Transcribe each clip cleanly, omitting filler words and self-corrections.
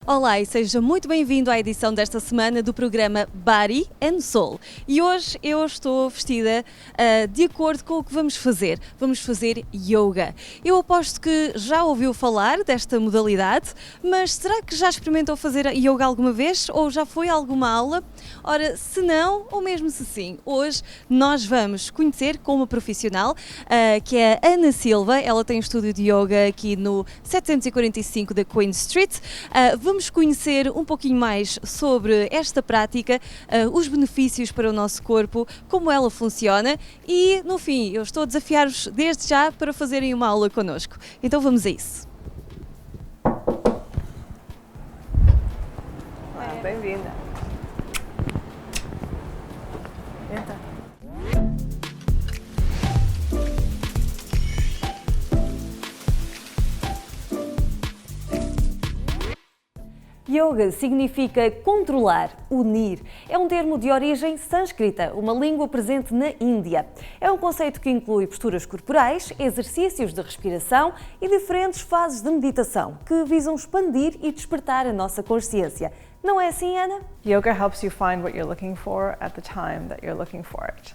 Olá e seja muito bem-vindo à edição desta semana do programa Body and Soul. E hoje eu estou vestida de acordo com o que vamos fazer. Vamos fazer yoga. Eu aposto que já ouviu falar desta modalidade, mas será que já experimentou fazer yoga alguma vez ou já foi a alguma aula? Ora, se não, ou mesmo se sim, hoje nós vamos conhecer com uma profissional que é a Ana Silva. Ela tem um estúdio de yoga aqui no 745 da Queen Street. Vamos conhecer um pouquinho mais sobre esta prática, os benefícios para o nosso corpo, como ela funciona e, no fim, eu estou a desafiar-vos desde já para fazerem uma aula connosco. Então vamos a isso. Bem-vinda. Entra. Yoga significa controlar, unir. É um termo de origem sânscrita, uma língua presente na Índia. É um conceito que inclui posturas corporais, exercícios de respiração e diferentes fases de meditação que visam expandir e despertar a nossa consciência. Não é assim, Ana? Yoga helps you find what you're looking for at the time that you're looking for it.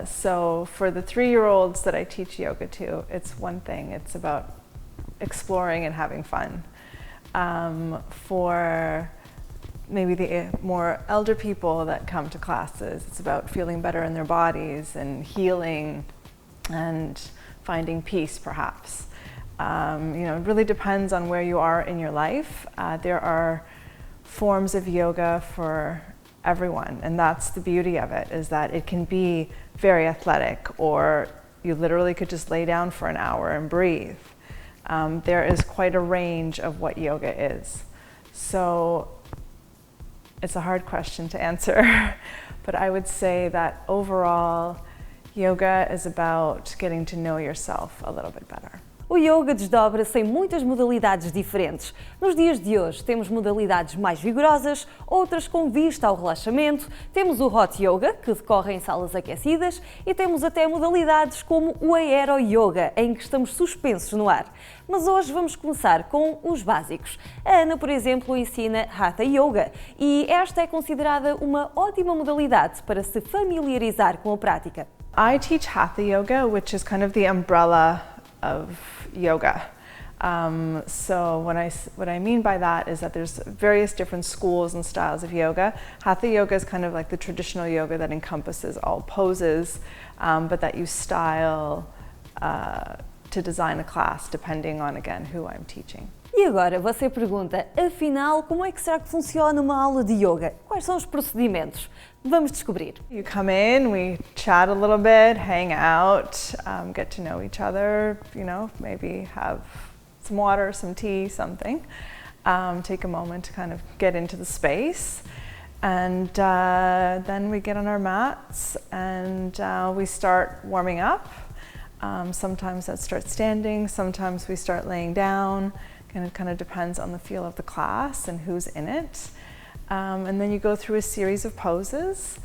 So for the 3-year-olds that I teach yoga to, it's one thing. It's about exploring and having fun. For maybe the more elder people that come to classes, it's about feeling better in their bodies and healing and finding peace, perhaps. It really depends on where you are in your life. There are forms of yoga for everyone, and that's the beauty of it, is that it can be very athletic, or you literally could just lay down for an hour and breathe. There is quite a range of what yoga is. So it's a hard question to answer, but I would say that overall, yoga is about getting to know yourself a little bit better. O yoga desdobra-se em muitas modalidades diferentes. Nos dias de hoje temos modalidades mais vigorosas, outras com vista ao relaxamento, temos o hot yoga, que decorre em salas aquecidas, e temos até modalidades como o aero yoga, em que estamos suspensos no ar. Mas hoje vamos começar com os básicos. A Ana, por exemplo, ensina Hatha Yoga e esta é considerada uma ótima modalidade para se familiarizar com a prática. I teach Hatha Yoga, which is kind of the umbrella of yoga. So what I mean by that is that there's various different schools and styles of yoga. Hatha Yoga is kind of like the traditional yoga that encompasses all poses, but that you style to design a class depending on, again, who I'm teaching. E agora você pergunta, afinal, como é que será que funciona uma aula de yoga? Quais são os procedimentos? Vamos descobrir. You come in, we chat a little bit, hang out, get to know each other, maybe have some water, some tea, something. Take a moment to kind of get into the space. And then we get on our mats and we start warming up. Sometimes that starts standing, sometimes we start laying down. And it kind of depends on the feel of the class and who's in it. And then you go through a series of poses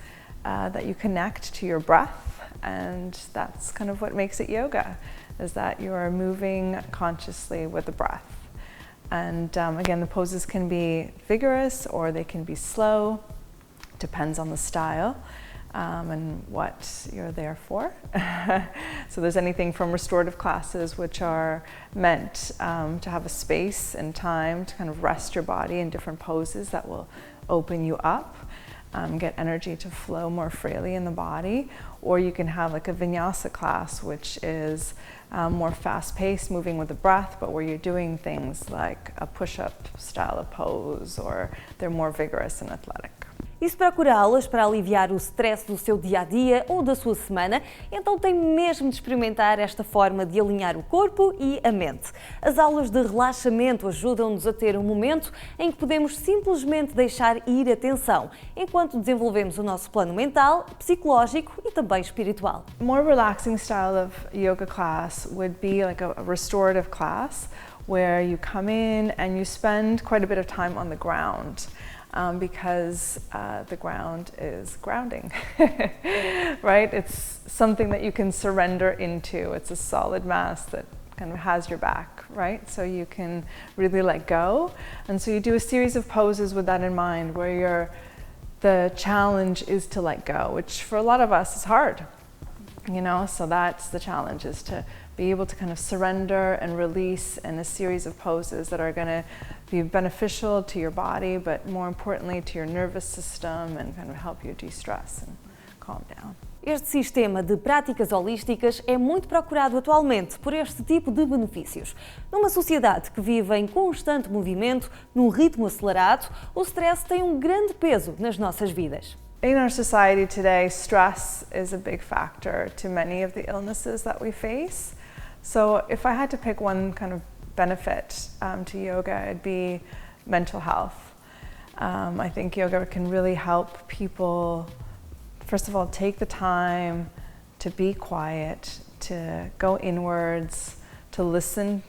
that you connect to your breath, and that's kind of what makes it yoga, is that you are moving consciously with the breath. And again, the poses can be vigorous or they can be slow, depends on the style. And what you're there for. So there's anything from restorative classes, which are meant to have a space and time to kind of rest your body in different poses that will open you up, get energy to flow more freely in the body. Or you can have like a vinyasa class, which is more fast-paced, moving with the breath, but where you're doing things like a push-up style of pose, or they're more vigorous and athletic. E se procura aulas para aliviar o stress do seu dia-a-dia ou da sua semana, então tem mesmo de experimentar esta forma de alinhar o corpo e a mente. As aulas de relaxamento ajudam-nos a ter um momento em que podemos simplesmente deixar ir a tensão, enquanto desenvolvemos o nosso plano mental, psicológico e também espiritual. A more relaxing style of yoga class would be like a restorative class, where you come in and you spend quite a bit of time on the ground. Because the ground is grounding, right? It's something that you can surrender into. It's a solid mass that kind of has your back, right? So you can really let go. And so you do a series of poses with that in mind, where the challenge is to let go, which for a lot of us is hard, you know? So that's the challenge, is to be able to kind of surrender and release in a series of poses that are going to be beneficial to your body, but more importantly to your nervous system, and kind of help you de-stress and calm down. Este sistema de práticas holísticas é muito procurado atualmente por este tipo de benefícios. Numa sociedade que vive em constante movimento, num ritmo acelerado, o stress tem grande peso nas nossas vidas. In our society today, stress is a big factor to many of the illnesses that we face. So if I had to pick one kind of benefit to yoga, it'd be mental health. I think yoga can really help people, first of all, take the time to be quiet, to go inwards, to listen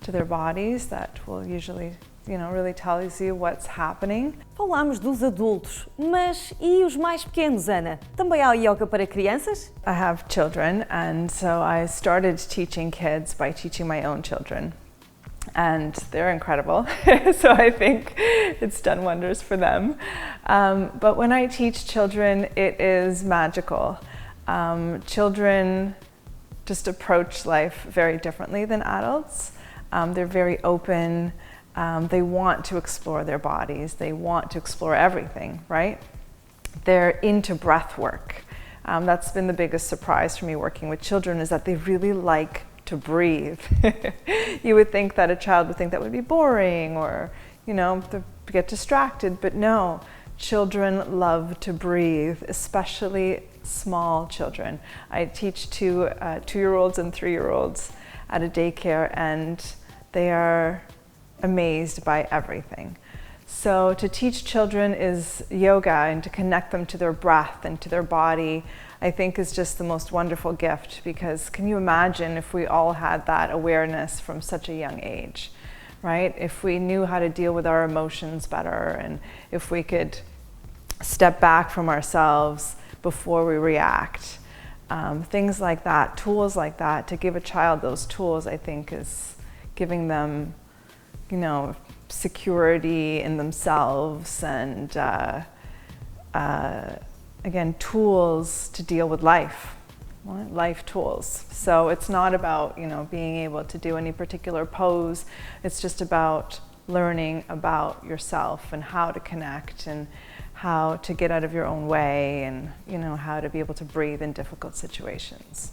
to their bodies. That will usually, really tells you what's happening. Falamos dos adultos, mas e os mais pequenos, Ana? Também há yoga para crianças? I have children, and so I started teaching kids by teaching my own children. And they're incredible, so I think it's done wonders for them. But when I teach children, it is magical. Children just approach life very differently than adults. They're very open. They want to explore their bodies. They want to explore everything, right? They're into breath work. That's been the biggest surprise for me working with children, is that they really like to breathe. You would think that a child would think that would be boring, or, to get distracted, but no, children love to breathe, especially small children. I teach two 2-year-olds and 3-year-olds at a daycare, and they are amazed by everything. So to teach children is yoga, and to connect them to their breath and to their body, I think is just the most wonderful gift, because can you imagine if we all had that awareness from such a young age, right? If we knew how to deal with our emotions better, and if we could step back from ourselves before we react. Things like that, tools like that, to give a child those tools, I think is giving them, security in themselves, and again, tools to deal with life, life tools. So it's not about, being able to do any particular pose. It's just about learning about yourself, and how to connect, and how to get out of your own way, and, how to be able to breathe in difficult situations.